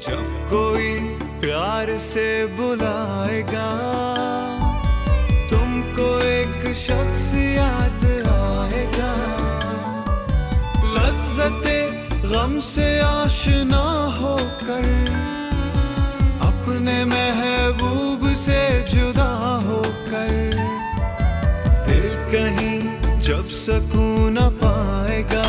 जब कोई प्यार से बुलाएगा तुमको एक शख्स याद आएगा, लज्जते गम से आशना होकर अपने महबूब से जुदा होकर दिल कहीं जब सुकून न पाएगा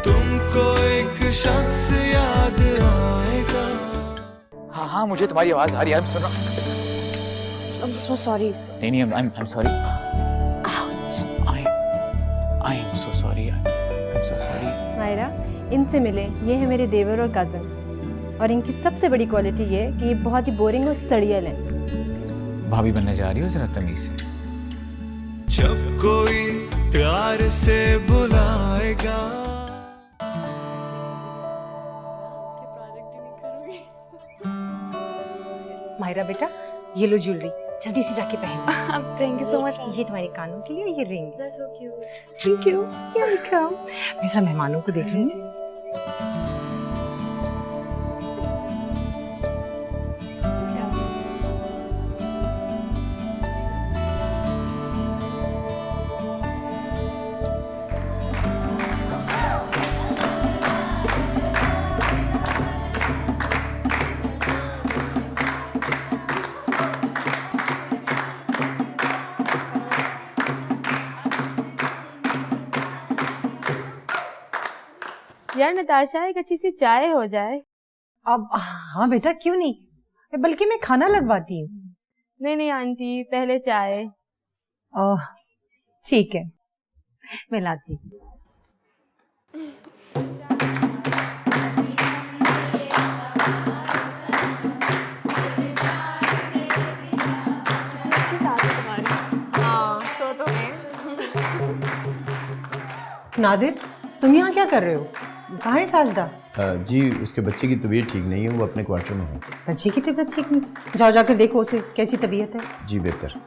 तुमको एक शख्स याद आएगा। हाँ हाँ मुझे तुम्हारी आवाज आ रही है, सुन रहा। I'm so sorry. नहीं I'm sorry. I am so sorry. I'm so sorry. Myra, इनसे मिले, ये है मेरे देवर और कज़न, और इनकी सबसे बड़ी क्वालिटी ये है कि ये बहुत ही बोरिंग और सड़ियल है। भाभी बनने जा रही हो जरा तमीज से। जब कोई प्यार से बुलाएगा। मायरा बेटा, ये लो ज्वेलरी, जल्दी से जाके पहन। Thank you so much. ये तुम्हारे कानों के लिए, ये ring. That's so cute. Thank you. Welcome. मैं जरा मेहमानों को देख लूँ। यार नताशा, एक अच्छी सी चाय हो जाए। अब हाँ बेटा, क्यों नहीं, बल्कि मैं खाना लगवाती हूँ। नहीं आंटी, पहले चाय। ठीक है, मैं लाती हूँ। अच्छी साथ है तुम्हारी। हाँ, सो तो है। नादिर, तुम यहाँ क्या कर रहे हो? कहाँ है साजदा? जी उसके बच्चे की तबीयत ठीक नहीं है, वो अपने क्वार्टर में है। बच्चे की तबीयत ठीक नहीं? जाओ जाकर देखो उसे कैसी तबीयत है। जी बेहतर।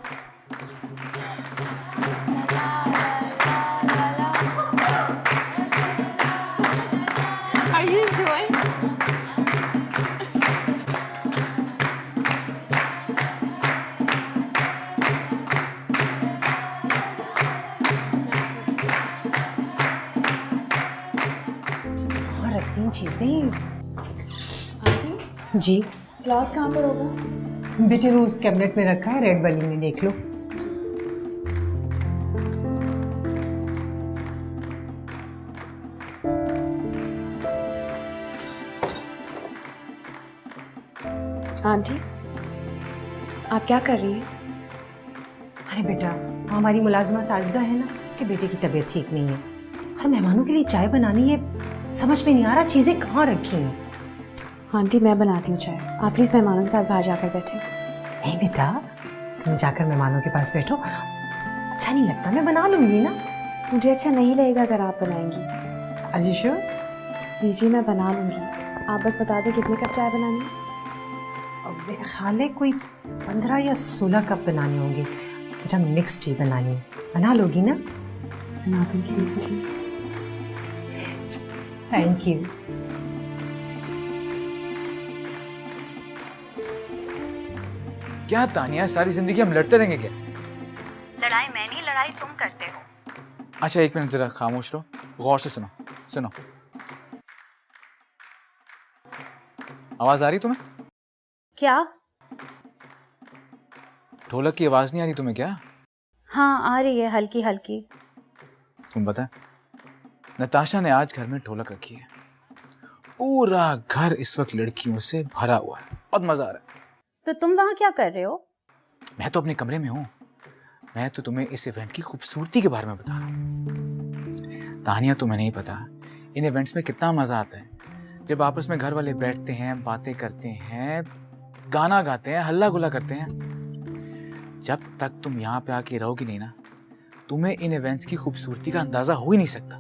Are you enjoying? और इतनी चीजें। आंटी, जी क्लास कहाँ पर होगा? बेटे, वो उस कैबिनेट में रखा है, रेड वाली में, देख लो। आंटी, आप क्या कर रही हैं? अरे बेटा, हमारी मुलाजमा साजिदा है ना, उसके बेटे की तबीयत ठीक नहीं है और मेहमानों के लिए चाय बनानी है। समझ में नहीं आ रहा चीजें कहाँ रखी हैं। आंटी, मैं बनाती हूँ चाय, आप प्लीज मेहमानों के साथ बाहर जाकर बैठे। नहीं बेटा, तुम जाकर मेहमानों के पास बैठो, अच्छा नहीं लगता, मैं बना लूंगी ना। मुझे अच्छा नहीं लगेगा अगर आप बनाएंगी। Are you sure? जी मैं बना लूंगी, आप बस बता दें कितने कप चाय बनानी है। मेरा ख्याल है कोई 15 या 16 कप बनाने होंगे। बेटा मिक्स टी बनानी है, बना लोगी ना? बना दूंगी। Thank you. क्या तानिया, सारी जिंदगी हम लड़ते रहेंगे क्या? लड़ाई मैं नहीं, लड़ाई तुम करते हो। अच्छा एक मिनट, जरा खामोश रहो, गौर से सुनो। सुनो, आवाज आ रही तुम्हें? क्या? ढोलक की आवाज नहीं आ रही तुम्हें क्या? हाँ आ रही है, हल्की हल्की। तुम पता है, नताशा ने आज घर में ढोलक रखी है, पूरा घर इस वक्त लड़कियों से भरा हुआ है, बहुत मजा आ रहा है। तो तुम वहाँ क्या कर रहे हो? मैं तो अपने कमरे में हूँ। मैं तो तुम्हें इस इवेंट की खूबसूरती के बारे में बता रहा हूँ। तानिया, तुम्हें नहीं पता इन इवेंट्स में कितना मजा आता है, जब आपस में घर वाले बैठते हैं, बातें करते हैं, गाना गाते हैं, हल्ला गुल्ला करते हैं। जब तक तुम यहाँ पे आके रहोगी नहीं ना, तुम्हें इन इवेंट्स की खूबसूरती का अंदाजा हो ही नहीं सकता।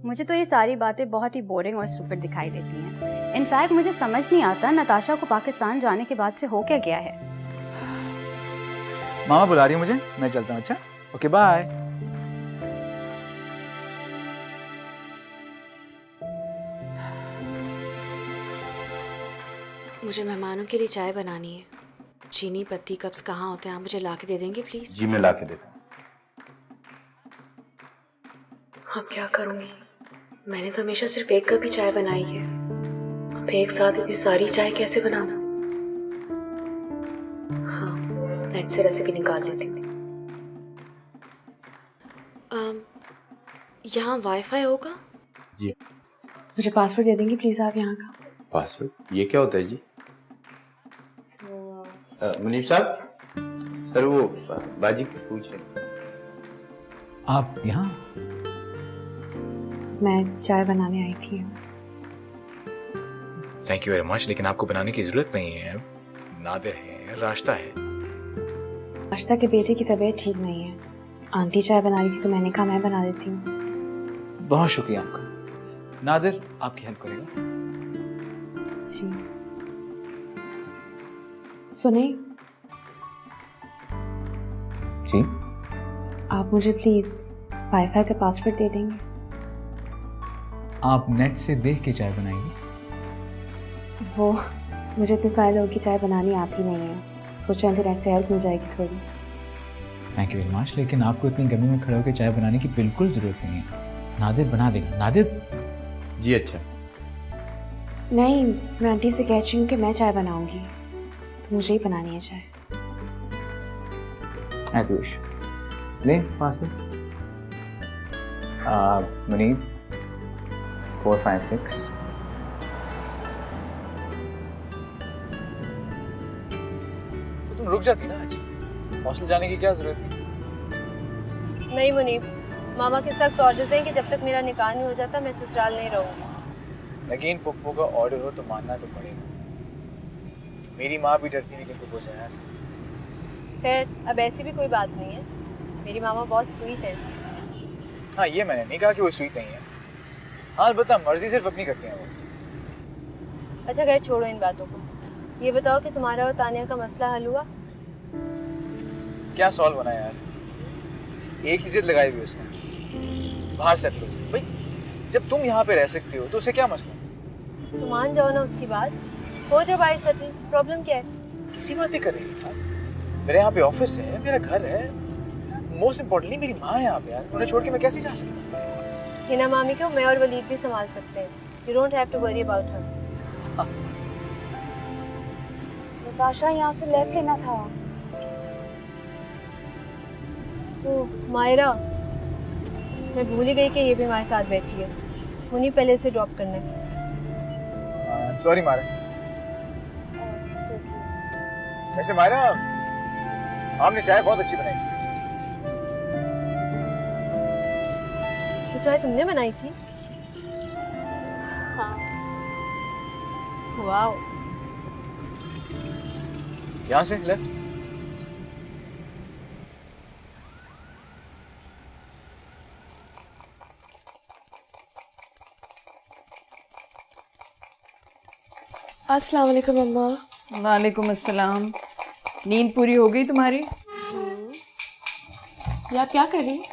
मुझे तो ये सारी बातें बहुत ही बोरिंग और स्टूपिड दिखाई देती हैं। इनफैक्ट मुझे समझ नहीं आता नताशा को पाकिस्तान जाने के बाद से हो क्या गया है। मामा बुला रही है मुझे, मैं चलता हूँ। अच्छा, ओके बाय। मुझे मेहमानों के लिए चाय बनानी है। चीनी पत्ती कप्स कहाँ होते हैं, आप मुझे ला के दे देंगे प्लीज़? जी मैं ला के देता हूँ। अब क्या करूँगी? मैंने तो हमेशा सिर्फ एक कप ही चाय बनाई है। अब एक साथ इतनी सारी चाय कैसे बनाऊँ? हाँ, नेट से रेसिपी निकाल लेती थी। यहाँ वाईफाई होगा? जी। मुझे पासवर्ड दे देंगे प्लीज़ आप यहाँ का? पासवर्ड? ये क्या होता है जी? मुनीब साहब, सर वो बाजी को पूछ रहे। आप यहाँ? मैं चाय बनाने आई थी। थैंक यू वेरी मच, लेकिन आपको बनाने की जरूरत नहीं है। नादिर है, रास्ता है। रास्ता के बेटे की तबीयत ठीक नहीं है। आंटी चाय बना रही थी तो मैंने कहा मैं बना देती हूँ। बहुत शुक्रिया आपका। नादिर आपकी हेल्प करेगा। जी। सुने, जी आप मुझे प्लीज वाईफाई का पासवर्ड दे देंगे? आप नेट से देख के चाय बनाएंगे? वो मुझे इतने सारे लोगों की चाय बनानी आती नहीं है, सोचा इंटरनेट से हेल्प मिल जाएगी थोड़ी। थैंक यू वेरी मच, लेकिन आपको इतनी गर्मी में खड़े होकर चाय बनाने की बिल्कुल जरूरत नहीं है। नादिर बना देगा। नादिर? जी अच्छा। नहीं, मैं आंटी से कह रही हूँ कि मैं चाय बनाऊंगी, तो मुझे ही बनानी है चाय। As you wish. ले पासवर्ड। मुनीब 456। तो तुम रुक जाती ना आज, हॉस्टल जाने की क्या जरूरत थी? नहीं मुनीब, मामा के सख्त ऑर्डर्स हैं कि जब तक मेरा निकाह नहीं हो जाता मैं ससुराल नहीं रहूँगी। लेकिन पुप्पो का ऑर्डर हो तो मानना तो पड़ेगा। मेरी माँ भी डरती नहीं कि पुप्पो से यार। खैर, अब ऐसी भी कोई बात नहीं है। मेरी मामा बहुत स्वीट है। हाँ, ये मैंने नहीं कहा कि वो स्वीट नहीं है। हाँ, अलबत्ता मर्जी सिर्फ अपनी करती हैं वो। अच्छा खैर, छोड़ो इन बातों को। ये बताओ कि तुम्हारा और तानिया का मसला हल हुआ? क्या सॉल्व होना यार, एक ही जिद लगाई हुई उसने, बाहर सेटल हो। भाई जब तुम यहाँ पे रह सकती हो तो उसे क्या मसला? तो मान जाओ ना उसकी बात, हो जाओ बाहर सेटल। प्रॉब्लम क्या है? किसी बातें कर रही है? मेरे यहाँ पे ऑफिस है, मेरा घर है, मोस्ट इम्पोर्टेंटली मेरी माँ है यहाँ पे यार। उन्हें छोड़ के मैं कैसे जा सकता हूँ? हिना मामी को मैं और वलीद भी संभाल सकते हैं। You don't have to worry about her. Natasha यहाँ से लेफ्ट लेना था। ओह मायरा, मैं भूल ही गई कि ये भी हमारे साथ बैठी है। मुनी पहले से ड्रॉप करना है। सॉरी मायरा। वैसे मायरा, आपने चाय बहुत अच्छी बनाई थी। तो चाय तुमने बनाई थी? हाँ। वाओ। यहाँ से लेफ्ट। अस्सलाम वालेकुम अम्मा। वालेकुम अस्सलाम। नींद पूरी हो गई तुम्हारी? ये आप क्या कर रही हैं?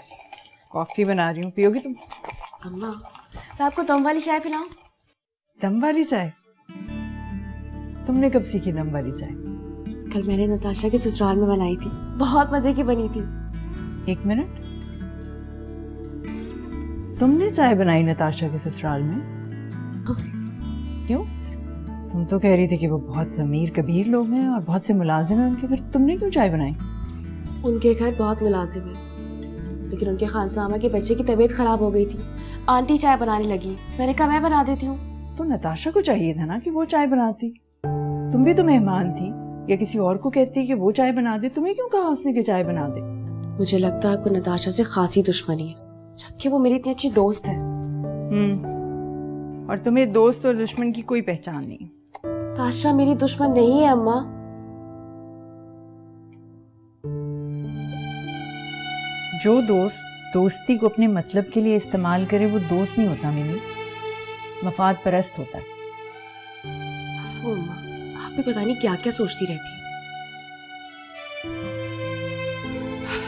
कॉफ़ी बना रही हूँ, पियोगी तुम? अम्मा, मैं आपको दम वाली चाय पिलाऊं? दम वाली चाय? तुमने कब सीखी दम वाली चाय? कल मैंने नताशा के ससुराल में बनाई थी, बहुत मजे की बनी थी। एक मिनट, तुमने चाय बनाई नताशा के ससुराल में? क्यों? तुम तो कह रही थी कि वो बहुत अमीर कबीर लोग हैं और बहुत से मुलाजिम हैं उनके, फिर तुमने क्यों चाय बनाई? उनके घर बहुत मुलाजिम है, लेकिन उनके खानसामा के बच्चे की तबीयत खराब हो गई थी। आंटी चाय बनाने लगी, मैंने कहा मैं बना देती हूँ। तो नताशा को चाहिए था ना कि वो चाय बनाती। तुम भी तो मेहमान थी, या किसी और को कहती कि वो चाय बना दे। तुम्हें क्यों कहा उसने कि चाय बना दे? मुझे लगता है आपको नताशा से खासी दुश्मनी है, जबकि वो मेरी इतनी अच्छी दोस्त है। और तुम्हें दोस्त और दुश्मन की कोई पहचान नहीं। ताशा मेरी दुश्मन नहीं है अम्मा। जो दोस्त दोस्ती को अपने मतलब के लिए इस्तेमाल करे वो दोस्त नहीं होता मिमी, मफाद परस्त होता है। ओ अम्मा, आप भी पता नहीं क्या क्या सोचती रहती है।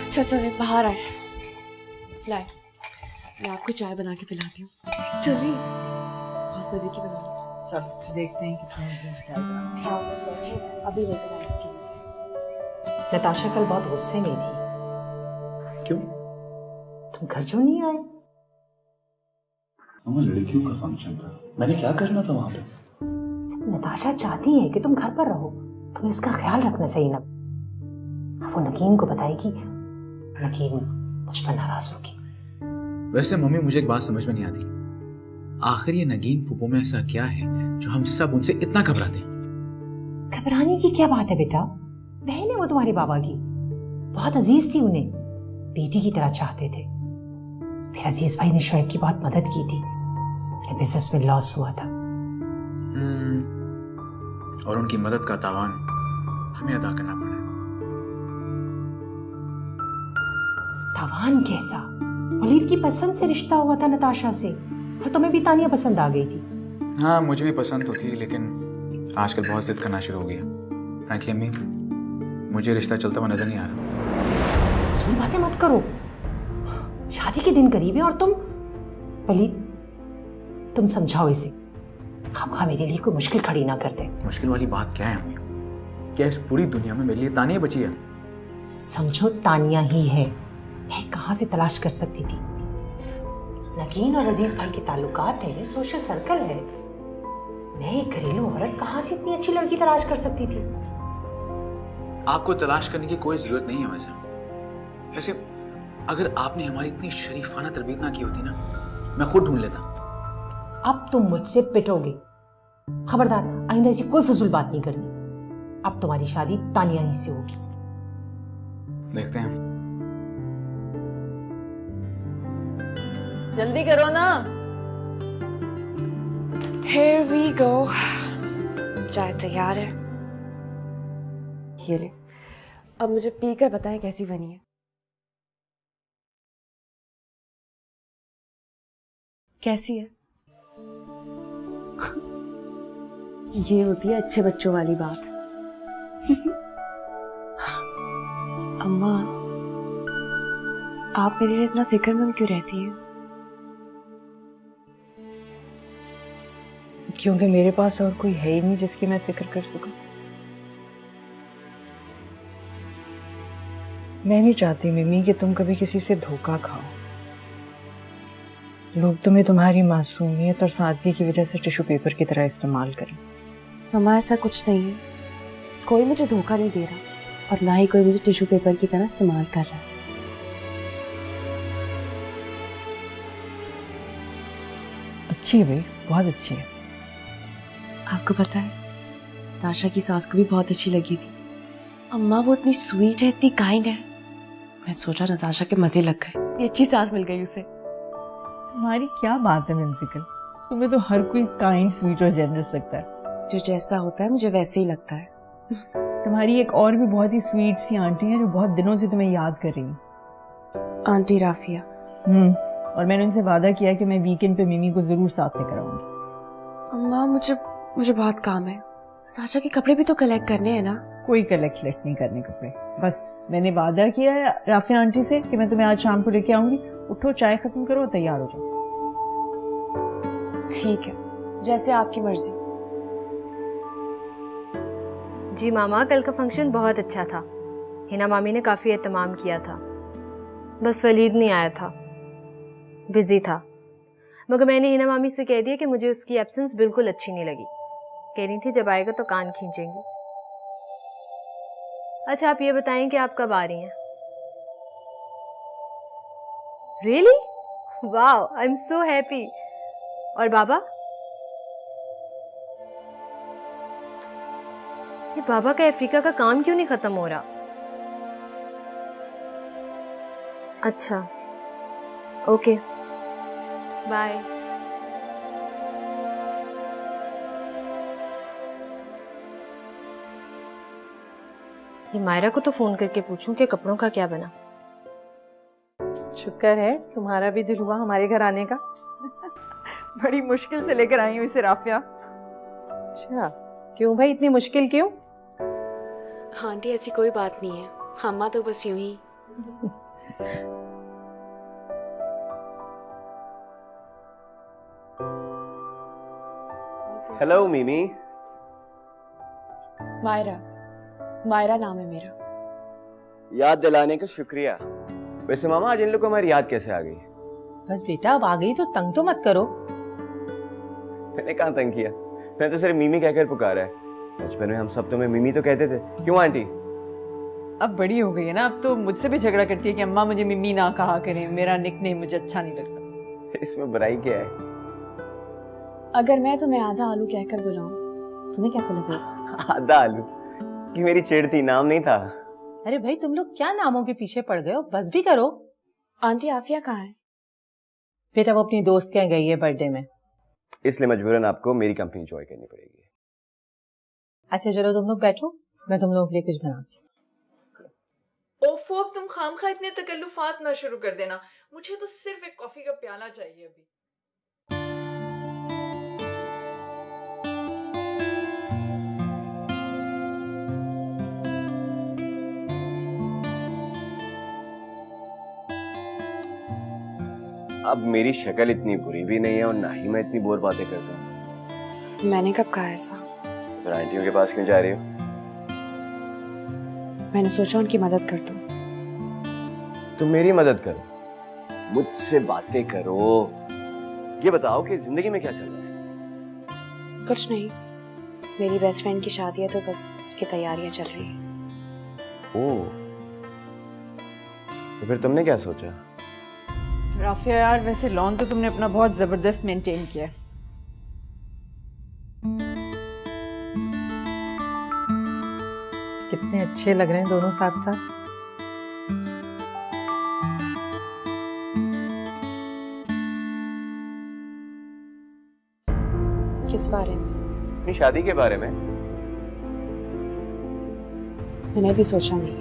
अच्छा चले बाहर आए, लाए मैं आपको चाय बना के पिलाती हूँ। चलिए, बहुत मजे की बना रही हूँ। चलो देखते हैं कितने दिन चाय बनाते हैं। ध्यान में बैठे अभी लेकर आए आपके लीजिए। नताशा कल बहुत गुस्से में थी। क्यों? तुम घर क्यों नहीं आए? मम्मा लड़कियों का फंक्शन था, मैंने क्या करना था वहां पे? जब नताशा चाहती है कि तुम घर पर रहो, तुम्हें उसका ख्याल रखना चाहिए ना। अब वो नकीन को बताएगी, नकीन मुझ पर नाराज होगी। वैसे मम्मी, मुझे एक बात समझ में नहीं आती, आखिर ये नगीन फूफो में ऐसा क्या है जो हम सब उनसे इतना घबराते हैं? घबराने की क्या बात है बेटा? बहन है वो तुम्हारे बाबा की, बहुत अजीज थी उन्हें, बेटी की तरह चाहते थे। फिर अजीज भाई ने शोएब की बहुत मदद की थी, फिर बिजनेस में लॉस हुआ था। और उनकी मदद का तावान हमें अदा करना पड़ा। तावान कैसा? वलीद की पसंद से रिश्ता हुआ था नताशा से, और तुम्हें भी तानिया पसंद आ गई थी। हाँ, मुझे भी पसंद तो थी, लेकिन आजकल बहुत जिद करना शुरू हो गया। फ्रैंकली अम्मी, मुझे रिश्ता चलता हुआ नजर नहीं आ रहा। सुन बातें मत करो, शादी के दिन करीब है और तुम। वलीद, तुम समझाओ इसे, खामखा मेरे लिए कोई मुश्किल खड़ी ना कर दे। मुश्किल वाली बात क्या है अम्मी? क्या इस पूरी दुनिया में मेरे लिए तानिया बची है? समझो तानिया ही है, मैं कहाँ से तलाश कर सकती थी? नगीन और अजीज भाई के ताल्लुकात है, सोशल सर्कल है। मैं एक घरेलू औरत कहाँ से इतनी अच्छी लड़की तलाश कर सकती थी? आपको तलाश करने की कोई जरूरत नहीं है। वैसे अगर आपने हमारी इतनी शरीफाना तरबियत ना की होती ना, मैं खुद ढूंढ लेता। अब तुम मुझसे पिटोगे। खबरदार, आइंदा ऐसी कोई फजूल बात नहीं करनी। अब तुम्हारी शादी तानिया ही से होगी। देखते हैं। जल्दी करो ना। Here we go. चाय तैयार है। ये ले, अब मुझे पीकर बताएं कैसी बनी है। कैसी है? ये होती है अच्छे बच्चों वाली बात। अम्मा, आप मेरे लिए इतना फिक्रमंद क्यों रहती हैं? क्योंकि मेरे पास और कोई है ही नहीं जिसकी मैं फिक्र कर सकूं। मैं नहीं चाहती मिमी कि तुम कभी किसी से धोखा खाओ। लोग तुम्हें तुम्हारी मासूमियत और सादगी की वजह से टिश्यू पेपर की तरह इस्तेमाल करें। मम्मा, ऐसा कुछ नहीं है। कोई मुझे धोखा नहीं दे रहा और ना ही कोई मुझे टिश्यू पेपर की तरह इस्तेमाल कर रहा है। अच्छी है भाई, बहुत अच्छी है। आपको पता है, ताशा की सास को भी बहुत अच्छी लगी थी। अम्मा, वो इतनी स्वीट है, इतनी काइंड है। मैं सोचा नताशा के मजे लग गए, इतनी अच्छी सास मिल गई उसे। तुम्हारी क्या बात है मिंसिकल, तुम्हें तो हर कोई काइंड, स्वीट और जेनरस लगता है। जो जैसा होता है मुझे वैसे ही लगता है। तुम्हारी एक और भी बहुत ही स्वीट सी आंटी है जो बहुत दिनों से तुम्हें याद कर रही है, आंटी राफिया। और मैंने उनसे वादा किया कि मैं वीकेंड पे मिमी को जरूर साथ लेकर आऊंगी। अम्मा, मुझे बहुत काम है। नताशा के कपड़े भी तो कलेक्ट करने हैं ना। कोई कलेक्ट नहीं करने कपड़े, बस मैंने वादा किया है राफिया आंटी से कि मैं तुम्हें आज शाम को लेके आऊंगी। उठो, चाय खत्म करो, तैयार हो जाओ। ठीक है, जैसे आपकी मर्जी। जी मामा, कल का फंक्शन बहुत अच्छा था। हिना मामी ने काफ़ी एहतमाम किया था। बस वलीद नहीं आया था, बिजी था। मगर मैंने हिना मामी से कह दिया कि मुझे उसकी एब्सेंस बिल्कुल अच्छी नहीं लगी। कह रही थी जब आएगा तो कान खींचेंगी। अच्छा, आप ये बताएं कि आप कब आ रही हैं? Really? Wow, I am so happy. और बाबा? ये बाबा का अफ्रीका का काम क्यों नहीं खत्म हो रहा? अच्छा, ओके, बाय। ये मायरा को तो फोन करके पूछूं कि कपड़ों का क्या बना। शुक्र है तुम्हारा भी दिल हुआ हमारे घर आने का। बड़ी मुश्किल से लेकर आई हूँ इसे राफिया। अच्छा, क्यों भाई, इतनी मुश्किल क्यों? आंटी, ऐसी कोई बात नहीं है। अम्मा तो बस यूं ही। हेलो मिमी। मायरा, मायरा नाम है मेरा। याद दिलाने का शुक्रिया। वैसे मामा आज इन लोग को हमारी याद कैसे आ गई? बस बेटा अब आ गई तो तंग तो मत करो। मैंने कहाँ तंग किया, मैंने तो सिर्फ मिमी कहकर पुकारा है। बचपन में हम सब तुम्हें मिमी तो कहते थे, क्यों आंटी? अब बड़ी हो गई है ना, अब तो मुझसे भी झगड़ा करती है कि अम्मा मुझे मिमी ना कहा करें, मेरा निकनेम मुझे अच्छा नहीं लगता। इसमें बुराई क्या है? अगर मैं तुम्हें आधा आलू कहकर बुलाऊं तुम्हें कैसा लगेगा? आधा आलू कि मेरी चिढ़ थी, नाम नहीं था। अरे भाई तुम लोग क्या नामों के पीछे पड़ गए हो, बस भी करो। आंटी आफिया कहाँ है? बेटा वो अपनी दोस्त के यहाँ गई है बर्थडे में, इसलिए मजबूरन आपको मेरी कंपनी एंजॉय करनी पड़ेगी। अच्छा चलो तुम लोग बैठो, मैं तुम लोगों के लिए कुछ बनाती हूँ। ओफो, अब तुम खामखा इतने तकल्लुफात ना शुरू कर देना, मुझे तो सिर्फ एक कॉफी का प्याला चाहिए अभी। अब मेरी शक्ल इतनी बुरी भी नहीं है और ना ही मैं इतनी बोर बातें करता हूँ। मैंने कब कहा ऐसा? फिर आंटियों के पास क्यों जा रही हो? मैंने सोचा उनकी मदद कर दूं। तुम मेरी मदद करो, मुझसे बातें करो। ये बताओ कि जिंदगी में क्या चल रहा है? कुछ नहीं, मेरी बेस्ट फ्रेंड की शादी है तो बस उसकी तैयारियां चल रही हैं। ओह, तो फिर तुमने क्या सोचा? राफिया यार, वैसे लॉन तो तुमने अपना बहुत जबरदस्त मेंटेन किया है। कितने अच्छे लग रहे हैं दोनों साथ साथ। किस बारे में? अपनी शादी के बारे में। मैंने भी सोचा नहीं।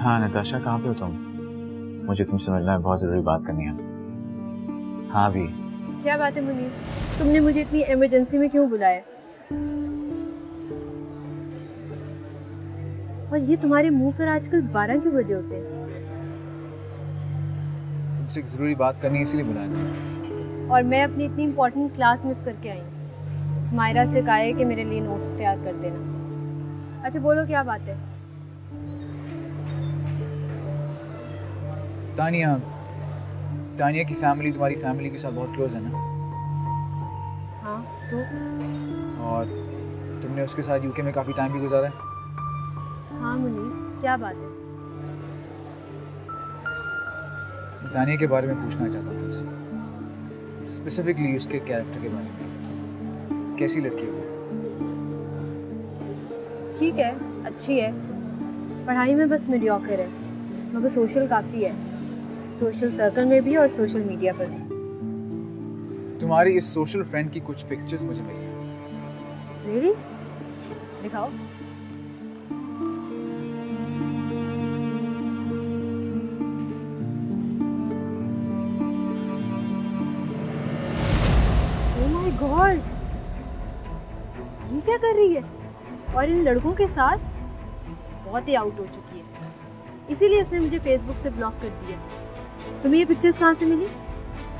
हाँ नताशा, कहाँ पे हो तुम? मुझे तुमसे मिलना है, बहुत ज़रूरी बात करनी है। हाँ भी। क्या बात है मुनीर, तुमने मुझे इतनी इमरजेंसी में क्यों बुलाया? और ये तुम्हारे मुंह पर आजकल 12 क्यों बजे होते हैं? तुमसे एक ज़रूरी बात करनी है इसलिए बुलाया था। और मैं अपनी इतनी इम्पोर्टेंट क्लास मिस करके आई हूँ। स्माइरा से कहा है कि मेरे लिए नोट्स तैयार कर देना। अच्छा बोलो क्या बात है? तानिया की फैमिली तुम्हारी फैमिली के साथ बहुत क्लोज है ना? हाँ तो? और तुमने उसके साथ यूके में काफ़ी टाइम भी गुजारा है? हाँ मुनीर, क्या बात है? तानिया के बारे में पूछना चाहता हूँ तुमसे, स्पेसिफिकली उसके कैरेक्टर के बारे में। कैसी लड़की है वो? ठीक है, अच्छी है, पढ़ाई में बस मीडियोकर है, मगर सोशल काफ़ी है, सोशल सर्कल में भी और सोशल मीडिया पर भी। तुम्हारी इस सोशल फ्रेंड की कुछ पिक्चर्स मुझे मिली। रियली? दिखाओ। ओह माय गॉड, ये क्या कर रही है? और इन लड़कों के साथ बहुत ही आउट हो चुकी है। इसीलिए इसने मुझे फेसबुक से ब्लॉक कर दिया। तुम्हें ये पिक्चर्स कहाँ से मिली?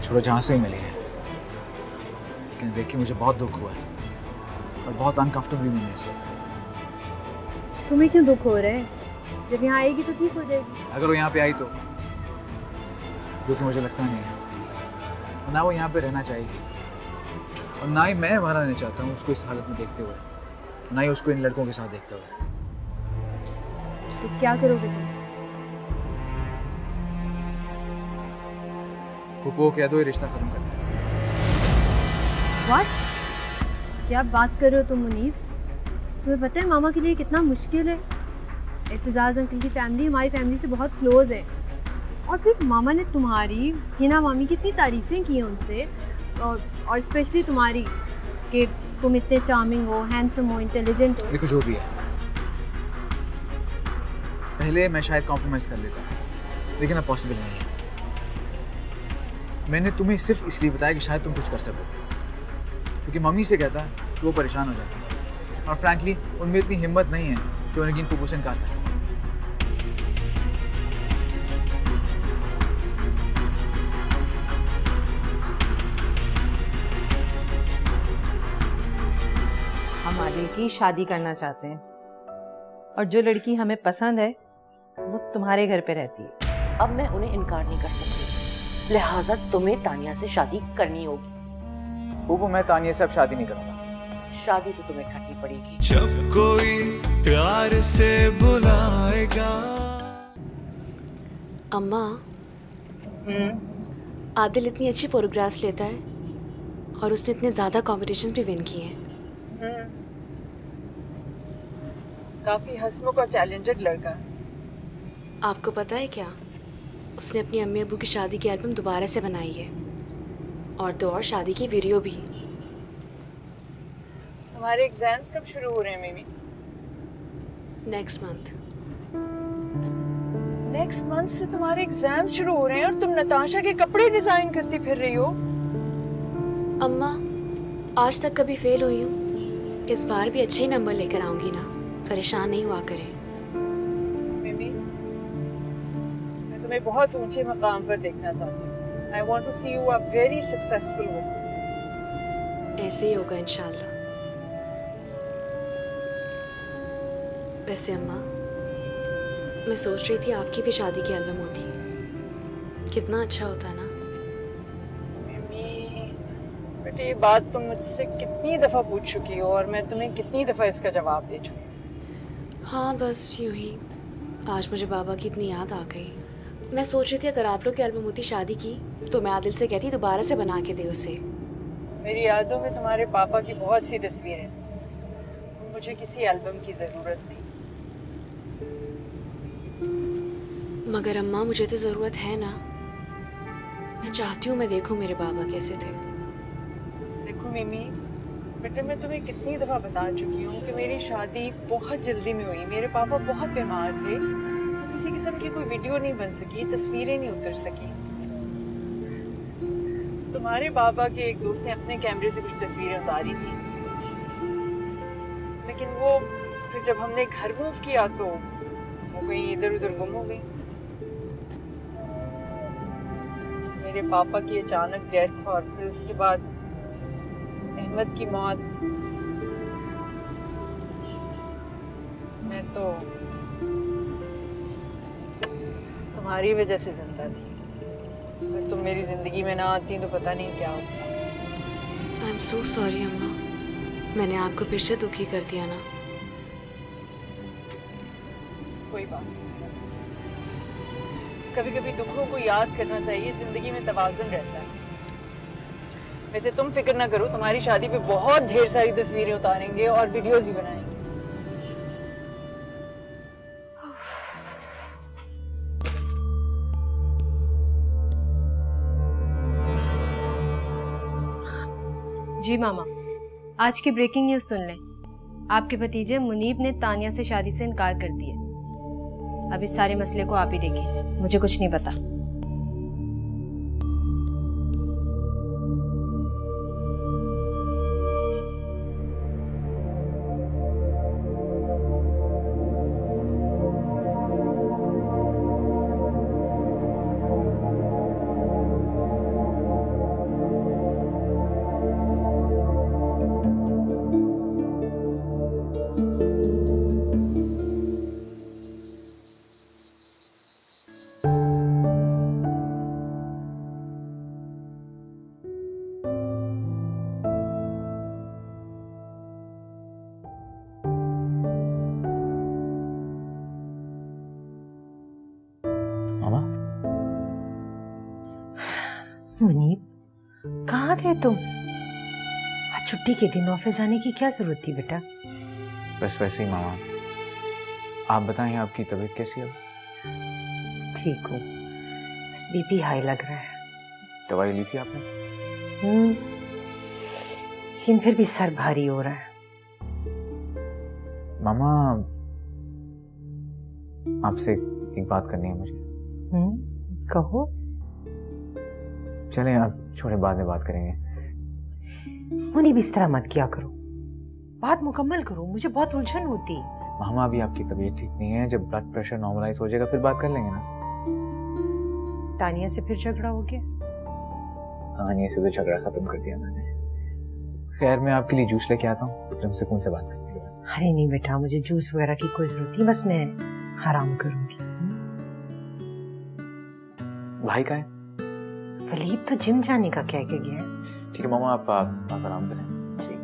छोड़ो, जहाँ से ही मिली है, लेकिन देख के मुझे बहुत दुख हुआ है और बहुत अनकंफर्टेबल भी मैं इस वक्त। तुम्हें क्यों दुख हो रहा है? जब यहाँ आएगी तो ठीक हो जाएगी। अगर वो यहाँ पे आई तो, जो कि मुझे लगता नहीं है, ना वो यहाँ पे रहना चाहेगी और ना ही मैं वहाँ रहना चाहता हूँ उसको इस हालत में देखते हुए, ना ही उसको इन लड़कों के साथ देखते हुए। तो क्या करोगे तुम? फूफो कह दो ये रिश्ता खत्म कर दे। What? क्या बात कर रहे हो तुम मुनीब? तुम्हें पता है मामा के लिए कितना मुश्किल है। एतजाज अंकल की फैमिली हमारी फैमिली से बहुत क्लोज है, और फिर मामा ने तुम्हारी, हिना मामी की इतनी तारीफ़ें की हैं उनसे, और स्पेशली तुम्हारी कि तुम इतने चार्मिंग हो, हैंडसम हो, इंटेलिजेंट हो। देखो जो भी है, पहले मैं शायद कॉम्प्रोमाइज़ कर लेता, लेकिन अब पॉसिबल नहीं है। मैंने तुम्हें सिर्फ इसलिए बताया कि शायद तुम कुछ कर सको, क्योंकि मम्मी से कहता कि वो परेशान हो जाती है, और फ्रैंकली उनमें इतनी हिम्मत नहीं है कि वो नगीन फूफो से इनकार कर सके। हम आदिल की शादी करना चाहते हैं, और जो लड़की हमें पसंद है वो तुम्हारे घर पे रहती है। अब मैं उन्हें इनकार नहीं कर सकती, लिहाजा तुम्हें तानिया से शादी करनी होगी। फूफो मैं तानिया से अब शादी नहीं करूँगा। शादी तो तुम्हें करनी पड़ेगी। जब कोई प्यार से बुलाएगा। अम्मा, आदिल इतनी अच्छी फोटोग्राफ्स लेता है और उसने इतने ज़्यादा कॉम्पिटिशन्स भी विन किए हैं। काफी हंसमुख और चैलेंजेड लड़का है। आपको पता है क्या, उसने अपनी अम्मी अब्बू की शादी की एल्बम दोबारा से बनाई है, और तो और शादी की वीडियो भी। तुम्हारे एग्जाम्स कब शुरू हो रहे हैं meme? Next month. Next month से तुम्हारे एग्जाम्स शुरू हो रहे हैं और तुम नताशा के कपड़े डिजाइन करती फिर रही हो। अम्मा, आज तक कभी फेल हुई हूँ, इस बार भी अच्छे ही नंबर लेकर आऊंगी ना, परेशान नहीं हुआ करें। मेमी, मैं तुम्हें बहुत ऊंचे मकाम पर देखना चाहती हूँ। I want to see you a very successful woman. ऐसे ही होगा इंशाल्लाह। वैसे अम्मा, मैं सोच रही थी आपकी भी शादी की एल्बम होती, कितना अच्छा होता ना। मेमी, बेटे ये बात तुम मुझसे कितनी दफ़ा पूछ चुकी हो और मैं तुम्हें कितनी दफ़ा इसका जवाब दे चुकी हूँ। हाँ बस यूं ही, आज मुझे बाबा की इतनी याद आ गई। मैं सोच रही थी अगर आप लोग की एल्बम होती शादी की, तो मैं आदिल से कहती दोबारा से बना के दे उसे। मेरी यादों में तुम्हारे पापा की बहुत सी तस्वीरें, मुझे किसी एल्बम की ज़रूरत नहीं। मगर अम्मा मुझे तो ज़रूरत है ना, मैं चाहती हूँ मैं देखूँ मेरे बाबा कैसे थे। देखो मिमी, बेटे मैं तुम्हें कितनी दफ़ा बता चुकी हूँ कि मेरी शादी बहुत जल्दी में हुई। मेरे पापा बहुत बीमार थे, तो किसी किस्म की कोई वीडियो नहीं बन सकी, तस्वीरें नहीं उतर सकी। तुम्हारे बाबा के एक दोस्त ने अपने कैमरे से कुछ तस्वीरें उतारी थी, लेकिन वो फिर जब हमने घर मूव किया तो वो कहीं इधर उधर गुम हो गई। मेरे पापा की अचानक डेथ और फिर उसके बाद अहमद की मौत, मैं तो तुम्हारी वजह से जिंदा थी। अगर तुम मेरी जिंदगी में ना आती तो पता नहीं क्या होता। आई एम सो सॉरी अम्मा, मैंने आपको फिर से दुखी कर दिया ना। कोई बात नहीं, कभी कभी दुखों को याद करना चाहिए, जिंदगी में तवाज़ुन रहता है। वैसे तुम फिक्र ना करो, तुम्हारी शादी पे बहुत ढेर सारी तस्वीरें उतारेंगे और वीडियोस भी बनाएंगे। जी मामा, आज की ब्रेकिंग न्यूज़ सुन लें। आपके भतीजे मुनीब ने तानिया से शादी से इनकार कर दिया। अब इस सारे मसले को आप ही देखिए, मुझे कुछ नहीं पता। मुनीब, कहाँ थे तुम? आज छुट्टी के दिन ऑफिस जाने की क्या जरूरत थी बेटा? बस वैसे ही मामा। आप बताएं आपकी तबीयत कैसी है? ठीक हूँ, बस बीपी हाई लग रहा है। दवाई ली थी आपने? लेकिन फिर भी सर भारी हो रहा है। मामा, आपसे एक बात करनी है मुझे। कहो। चलें, आप छोड़े, बाद में बात करेंगे। मुनीब, इस तरह मत किया करो, बात मुकम्मल करो, मुझे बहुत उलझन होती। मामा, अभी आपकी तबीयत ठीक नहीं है, जब ब्लड प्रेशर नॉर्मलाइज हो जाएगा फिर बात कर लेंगे ना। तानिया से फिर झगड़ा हो गया? तानिया से तो झगड़ा खत्म कर दिया मैंने। खैर, मैं आपके लिए जूस लेके आता हूँ, तुम सुकून से बात करते हैं। अरे नहीं बेटा, मुझे जूस वगैरह की कोई जरूरत नहीं, बस मैं आराम करूंगी। भाई का है? वलीद तो जिम जाने का कह के गया है। ठीक है मामा, आप आराम करें। ठीक।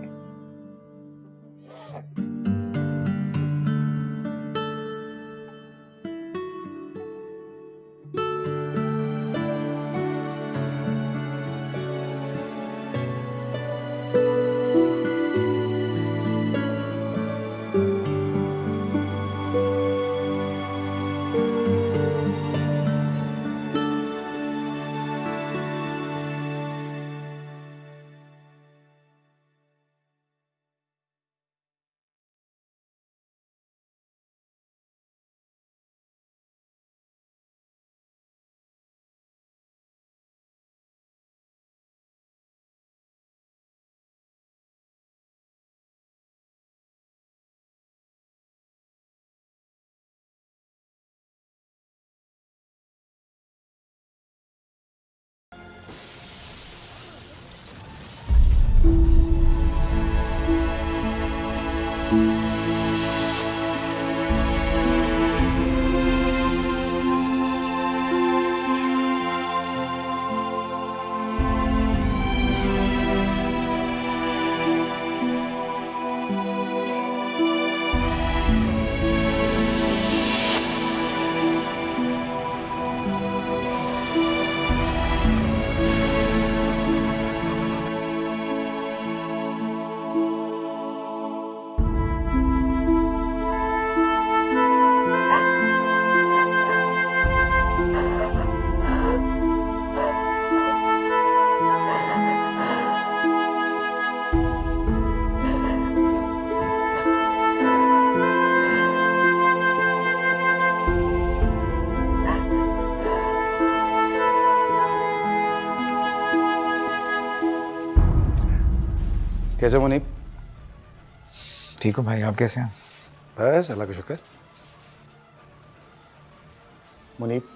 कैसे मुनीब? ठीक हो भाई, आप कैसे हैं? बस अल्लाह का शुक्र। मुनीब,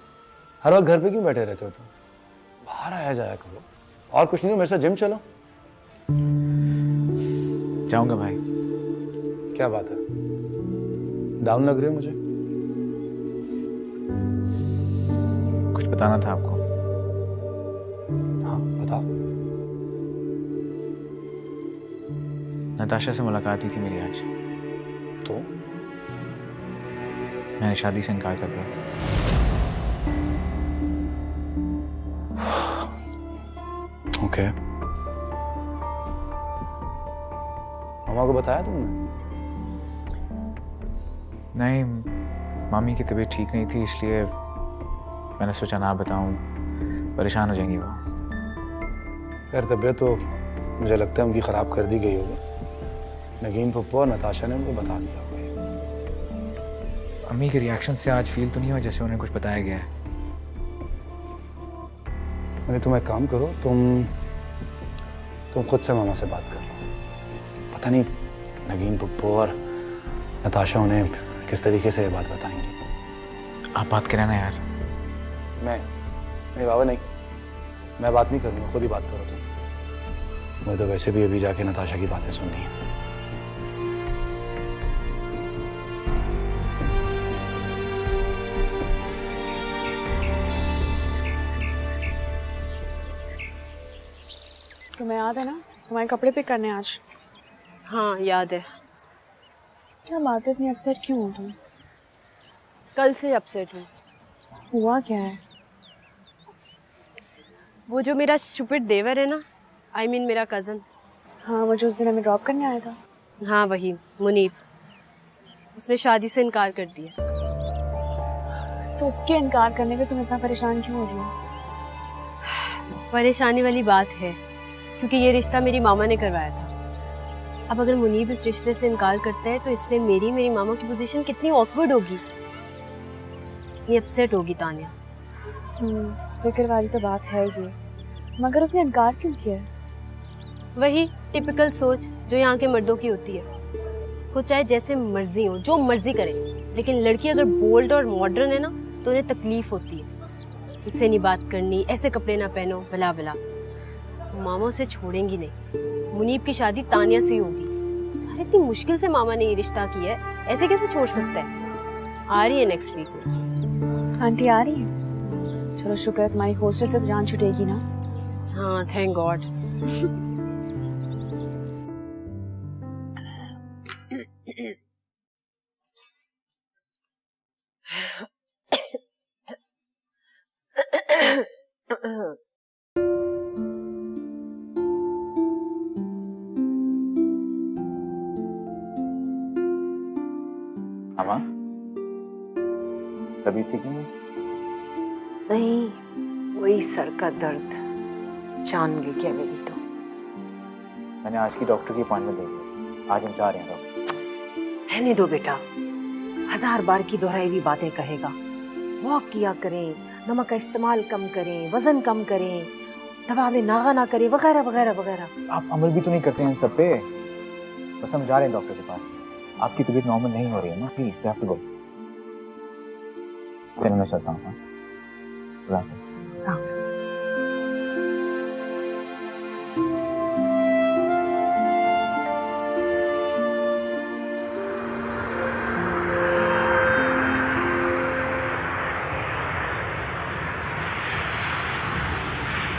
हर वक्त घर पे क्यों बैठे रहते हो तुम? बाहर आया जाया करो। और कुछ नहीं हो, मेरे साथ जिम चलो। जाऊंगा भाई। क्या बात है, डाउन लग रहे हो मुझे? कुछ बताना था आपको। हाँ बताओ। नताशा से मुलाकात हुई थी मेरी आज। तो मैंने शादी से इनकार कर दिया। ओके। मामा को बताया तुमने? नहीं, मामी की तबीयत ठीक नहीं थी, इसलिए मैंने सोचा ना बताऊं, परेशान हो जाएंगी वो। खैर, तबीयत तो मुझे लगता है उनकी ख़राब कर दी गई होगी। नगीन पप्पू और नताशा ने उनको बता दिया होगा। अम्मी के रिएक्शन से आज फील तो नहीं हुआ जैसे उन्हें कुछ बताया गया है। मैंने तुम एक काम करो, तुम खुद से मामा से बात कर लो। पता नहीं नगीन पप्पू और नताशा उन्हें किस तरीके से ये बात बताएंगी। आप बात करें ना यार। नहीं बाबा नहीं, मैं बात नहीं करूँगा, खुद ही बात करो तुम। मैं तो वैसे भी अभी जाके नताशा की बातें सुननी है। तुम्हें याद है ना, तुम्हारे कपड़े पिक करने आज? हाँ याद है। क्या बात है, इतनी अपसेट क्यों हो तुम? कल से अपसेट हूँ। हुआ क्या है? वो जो मेरा स्टूपिड देवर है ना, I mean मेरा कज़न। हाँ, वो जो उस दिन हमें ड्रॉप करने आया था। हाँ वही, मुनीब। उसने शादी से इनकार कर दिया। तो उसके इनकार करने पे तुम इतना परेशान क्यों हो रही हो? परेशानी वाली बात है क्योंकि ये रिश्ता मेरी मामा ने करवाया था। अब अगर मुनीब इस रिश्ते से इनकार करता है तो इससे मेरी मामा की पोजीशन कितनी ऑकवर्ड होगी, कितनी अपसेट होगी तानिया। फिक्र वाली तो बात है ये, मगर उसने इनकार क्यों किया है? वही टिपिकल सोच जो यहाँ के मर्दों की होती है। खुद चाहे जैसे मर्जी हो, जो मर्जी करें, लेकिन लड़की अगर बोल्ड और मॉडर्न है ना तो उन्हें तकलीफ होती है। इससे नहीं बात करनी, ऐसे कपड़े ना पहनो, भला भला। मामा उसे छोड़ेंगी नहीं। मुनीब की शादी तानिया से ही होगी। अरे इतनी मुश्किल से मामा ने ये रिश्ता किया है, ऐसे कैसे छोड़ सकता है? आ रही है नेक्स्ट वीक में। आंटी आ रही है? चलो शुक्र है तुम्हारी हॉस्टल से जान छुटेगी ना। हाँ थैंक गॉड। मामा, तबीयत ठीक नहीं? नहीं, वही सर का दर्द जान ले गया मेरी तो। मैंने आज की डॉक्टर की अपॉइंटमेंट दे दी। आज हम जा रहे हैं डॉक्टर। रहने दो बेटा, 1000 बार की दोहराई हुई बातें कहेगा। वॉक किया करें, नमक का इस्तेमाल कम करें, वजन कम करें, दवा में नागा ना करें, वगैरह वगैरह वगैरह। आप अमल भी तो नहीं करते हैं इन सब पे। बस हम जा रहे हैं डॉक्टर के पास। आपकी तबीयत नॉर्मल नहीं हो रही है ना, please you have to go. चलो मैं चलता हूँ।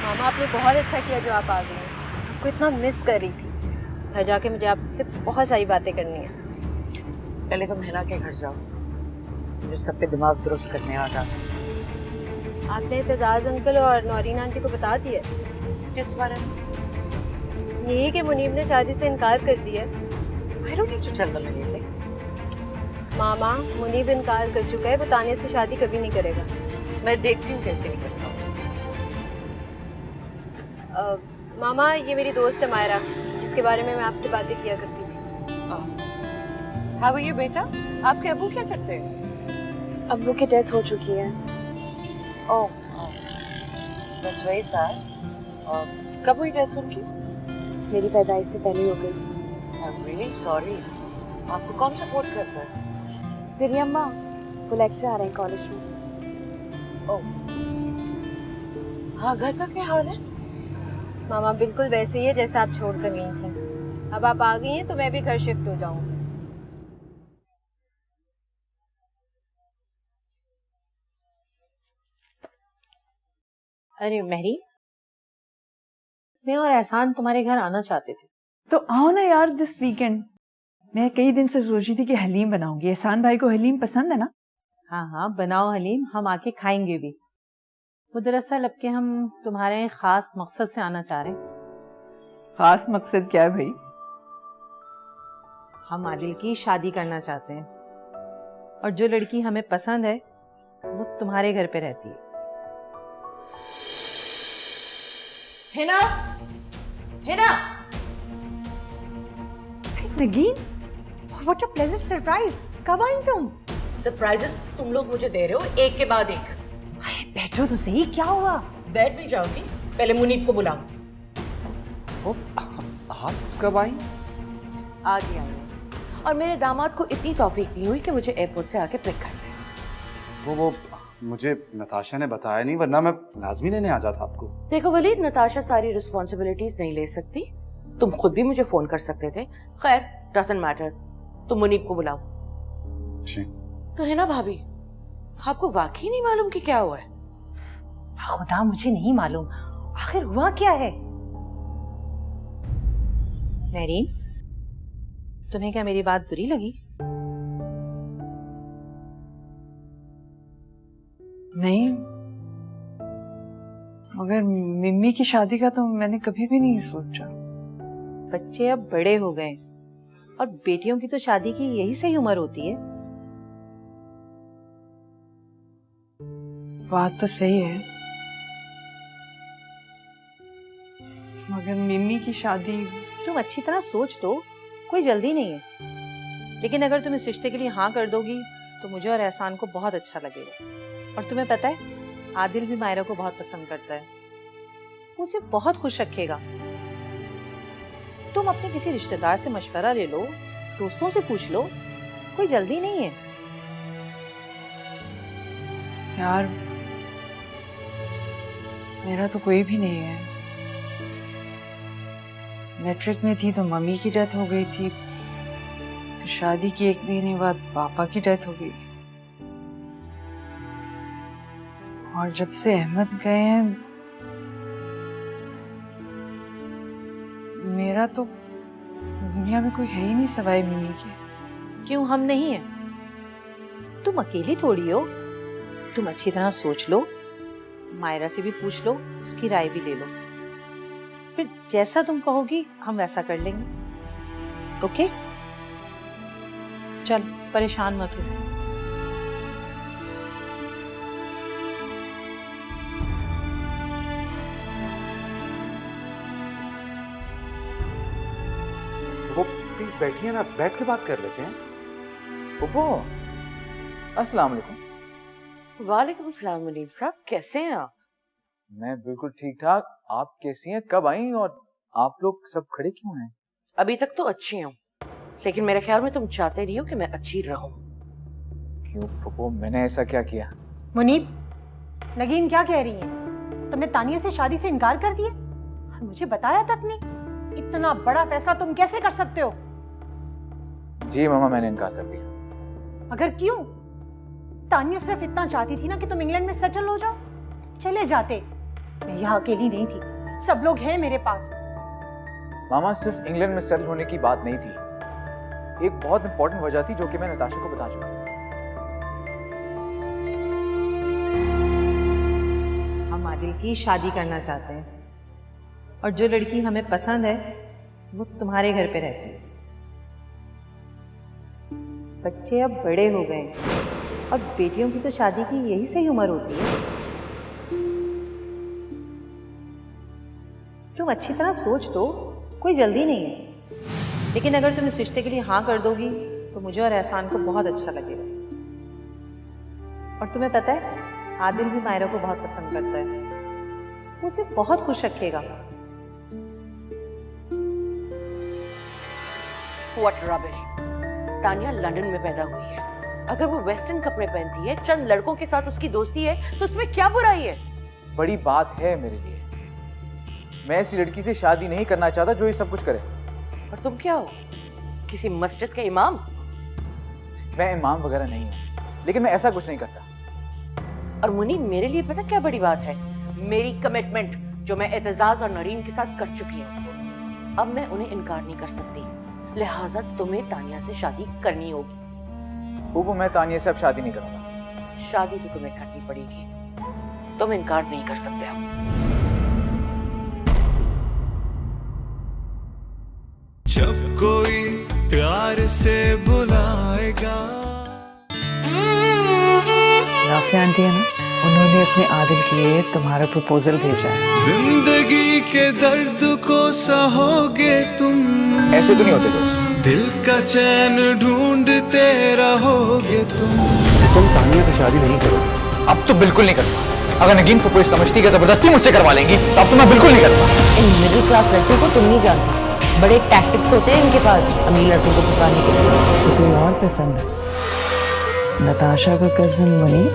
मामा आपने बहुत अच्छा किया जो आप आ गई हैं। आपको इतना मिस कर रही थी। घर जाके मुझे आपसे बहुत सारी बातें करनी है। पहले तुम हिना के घर जाओ, मुझे सब पे दिमाग दुरुस्त करने आ जाता। आपने एतजाज अंकल और नौरीन आंटी को बता दिया? किस बारे में? यही कि मुनीब ने शादी से इनकार कर दिया। I don't need to tell them anything. मामा, मुनीब इनकार कर चुका है, वो तानिया से शादी कभी नहीं करेगा। मैं देखती हूँ कैसे नहीं करता हूँ। मामा, ये मेरी दोस्त है मायरा, जिसके बारे में मैं आपसे बातें किया करती थी। हाँ भैया बेटा, आपके अब्बू क्या करते हैं? अब्बू की डेथ हो चुकी है। ओह, that's very sad. कब हुई डेथ उनकी? मेरी पैदाइश से पहले हो गई थी। I'm really sorry. आपको कौन सपोर्ट करता है? तेरी अम्मा, वो लेक्चर आ रहे हैं कॉलेज में। ओह, हाँ, घर का क्या हाल है? मामा बिल्कुल वैसे ही है जैसे आप छोड़ कर गई थी। अब आप आ गई हैं तो मैं भी घर शिफ्ट हो जाऊंगी। अरे महरी, मैं और एहसान तुम्हारे घर आना चाहते थे। तो आओ ना यार दिस वीकेंड। मैं कई दिन से सोच रही थी कि हलीम बनाऊंगी। एहसान भाई को हलीम पसंद है ना? हाँ हाँ बनाओ हलीम, हम आके खाएंगे भी। वो दरअसल अब के हम तुम्हारे खास मकसद से आना चाह रहे हैं। खास मकसद क्या है भाई? हम आदिल की शादी करना चाहते हैं और जो लड़की हमें पसंद है वो तुम्हारे घर पे रहती है। Heena, Heena, Nageen, what a pleasant surprise. कब आई तुम? सरप्राइजेस तुम लोग मुझे दे रहे हो एक के बाद एक। अरे बैठो तो सही, क्या हुआ? बैठ भी जाओगी? पहले मुनीब को बुलाओ। आप कब आई? आज ही आई और मेरे दामाद को इतनी तौफीक नहीं हुई कि मुझे एयरपोर्ट से आके पिक कर ले। वो मुझे नताशा ने बताया नहीं, वरना मैं लाजमी लेने आ जाता आपको। देखो वलीद, नताशा सारी रिस्पॉन्सिबिलिटीज नहीं ले सकती। तुम खुद भी मुझे फोन कर सकते थे। खैर, डजंट मैटर। तुम मुनीब को बुलाओ। तो है ना भाभी, आपको वाकई नहीं मालूम कि क्या हुआ है? खुदा, मुझे नहीं मालूम आखिर हुआ क्या है। महरीन, तुम्हें क्या मेरी बात बुरी लगी? नहीं, मगर मिम्मी की शादी का तो मैंने कभी भी नहीं सोचा। बच्चे अब बड़े हो गए और बेटियों की तो शादी की यही सही उम्र होती है। बात तो सही है, मगर मिम्मी की शादी। तुम अच्छी तरह सोच लो, कोई जल्दी नहीं है। लेकिन अगर तुम इस रिश्ते के लिए हाँ कर दोगी तो मुझे और एहसान को बहुत अच्छा लगेगा। और तुम्हें पता है, आदिल भी मायरा को बहुत पसंद करता है, वो उसे बहुत खुश रखेगा। तुम अपने किसी रिश्तेदार से मशवरा ले लो, दोस्तों से पूछ लो, कोई जल्दी नहीं है। यार मेरा तो कोई भी नहीं है। मैट्रिक में थी तो मम्मी की डेथ हो गई थी, शादी की 1 महीने बाद पापा की डेथ हो गई, और जब से अहमद गए हैं मेरा तो दुनिया में कोई है ही नहीं सवाए मिमी के। क्यों हम नहीं है? तुम अकेली थोड़ी हो। तुम अच्छी तरह सोच लो, मायरा से भी पूछ लो, उसकी राय भी ले लो, फिर जैसा तुम कहोगी हम वैसा कर लेंगे। ओके? चल, परेशान मत हो। वो प्लीज बैठिए ना, बैठ के बात कर लेते हैं। वो अस्सलाम वालेकुम। वालेकुम सलाम मुनीब साहब, कैसे हैं आप? मैं बिल्कुल ठीक ठाक। आप कैसी हैं? कब आई और आप लोग सब खड़े क्यों हैं? अभी तक तो अच्छी हूँ, लेकिन मेरे ख्याल में तुम चाहते नहीं हो कि मैं अच्छी रहूं। क्यों पप्पू, मैंने ऐसा क्या किया? मुनीब, नगीन क्या कह रही है? तुमने तानिया से शादी से इनकार कर दिया और मुझे बताया तक नहीं। इतना बड़ा फैसला तुम कैसे कर सकते हो? जी मामा, मैंने इनकार कर दिया। मगर क्यों? तानिया सिर्फ इतना चाहती थी ना कि तुम इंग्लैंड में सेटल हो जाओ, चले जाते। मैं यहाँ अकेली नहीं थी, सब लोग हैं मेरे पास। मामा, सिर्फ इंग्लैंड में सेटल होने की बात नहीं थी, एक बहुत इंपॉर्टेंट वजह थी जो कि मैं नताशा को बता चुका। हम आदिल की शादी करना चाहते हैं और जो लड़की हमें पसंद है वो तुम्हारे घर पे रहती है। बच्चे अब बड़े हो गए और बेटियों की तो शादी की यही सही उम्र होती है। तुम अच्छी तरह सोच लो, कोई जल्दी नहीं है। लेकिन अगर तुम इस रिश्ते के लिए हाँ कर दोगी तो मुझे और एहसान को बहुत अच्छा लगेगा। और तुम्हें पता है, आदिल भी मायरा को बहुत पसंद करता है, वो उसे बहुत खुश रखेगा। What rubbish! तानिया लंदन में पैदा हुई है, अगर वो वेस्टर्न कपड़े पहनती है, चंद लड़कों के साथ उसकी दोस्ती है, तो उसमें क्या बुराई है? बड़ी बात है मेरे लिए। मैं ऐसी लड़की से शादी नहीं करना चाहता जो ये सब कुछ करे। और तुम क्या हो, किसी मस्जिद के इमाम? मैं इमाम वगैरह नहीं हूँ, लेकिन मैं ऐसा कुछ नहीं करता। और मुनीब, मेरे लिए पता क्या बड़ी बात है? मेरी कमिटमेंट जो मैं एतजाज और नरीन के साथ कर चुकी हूँ। अब मैं उन्हें इनकार नहीं कर सकती, लिहाजा तुम्हें तानिया से शादी करनी होगी। वो मैं तानिया से अब शादी नहीं करूंगा। शादी तो तुम्हें करनी पड़ेगी, तुम इनकार नहीं कर सकते हो। जब कोई प्यार से बुलाएगा। राफी आंटी है ना, उन्होंने अपने आदिल के लिए तुम्हारा प्रपोजल भेजा है। जिंदगी के दर्द को सहोगे तुम, ऐसे तो नहीं होते दोस्त। दिल का चैन ढूंढते रहोगे तुम तानिया से शादी नहीं करोगे? अब तो बिल्कुल नहीं करूंगा। अगर नगीन को समझती है कि जबरदस्ती मुझसे करवा लेंगी तो अब तो मैं बिल्कुल नहीं करूंगा। इन मिडिल क्लास लड़कियों को तुम नहीं जानती, बड़े टैक्टिक्स होते हैं इनके पास अमीर लड़कों को फंसाने के लिए। कोई और पसंद है? नताशा का कजन मनी?